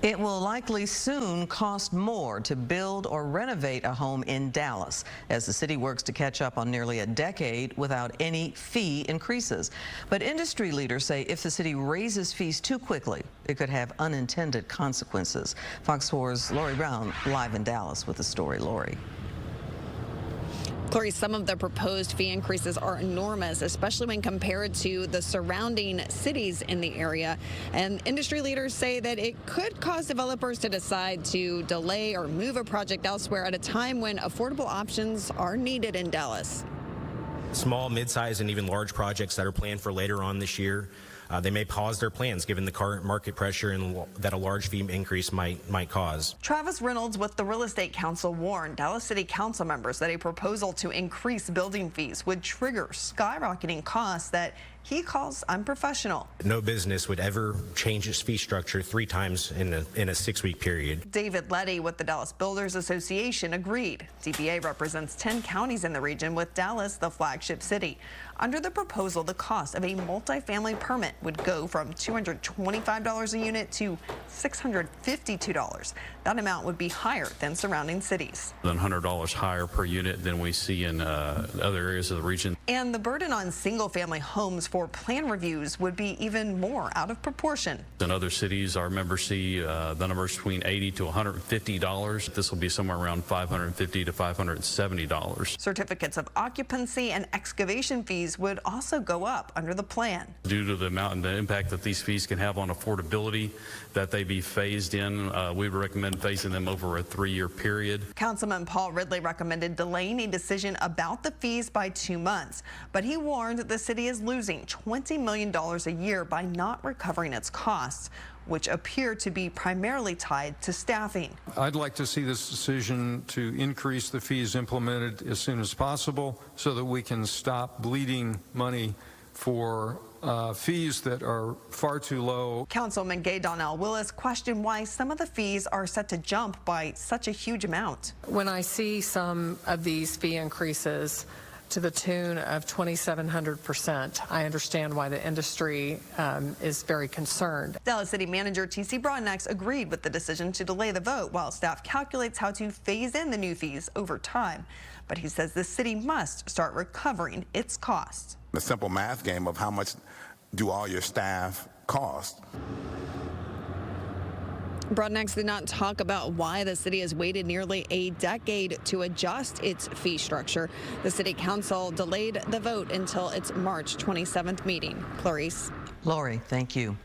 It will likely soon cost more to build or renovate a home in Dallas as the city works to catch up on nearly a decade without any fee increases. But industry leaders say if the city raises fees too quickly, it could have unintended consequences. Fox 4's Lori Brown live in Dallas with the story. Lori. Clarice, some of the proposed fee increases are enormous, especially when compared to the surrounding cities in the area. And industry leaders say that it could cause developers to decide to delay or move a project elsewhere at a time when affordable options are needed in Dallas. Small, mid-size, and even large projects that are planned for later on this year, they may pause their plans given the current market pressure and that a large fee increase might cause. Travis Reynolds with the Real Estate Council warned Dallas City Council members that a proposal to increase building fees would trigger skyrocketing costs that he calls unprofessional. No business would ever change its fee structure 3 times in a 6-week period. David Leddy with the Dallas Builders Association agreed. DBA represents 10 counties in the region, with Dallas the flagship city. Under the proposal, the cost of a multifamily permit would go from $225 a unit to $652. That amount would be higher than surrounding cities. $100 higher per unit than we see in other areas of the region. And the burden on single-family homes for plan reviews would be even more out of proportion. In other cities, our members see the numbers between $80 to $150. This will be somewhere around $550 to $570. Certificates of occupancy and excavation fees would also go up under the plan. Due to the amount and the impact that these fees can have on affordability, that they be phased in. We would recommend phasing them over a 3-year period. Councilman Paul Ridley recommended delaying a decision about the fees by 2 months, but he warned the city is losing $20 million a year by not recovering its costs, which appear to be primarily tied to staffing. I'd like to see this decision to increase the fees implemented as soon as possible so that we can stop bleeding money for fees that are far too low. Councilman Donell Willis questioned why some of the fees are set to jump by such a huge amount. When I see some of these fee increases to the tune of 2,700%, I understand why the industry is very concerned. Dallas City Manager T.C. Broadnax agreed with the decision to delay the vote while staff calculates how to phase in the new fees over time. But he says the city must start recovering its costs. The simple math game of how much do all your staff cost. Broadnax did not talk about why the city has waited nearly a decade to adjust its fee structure. The city council delayed the vote until its March 27th meeting. Clarice. Lori, thank you.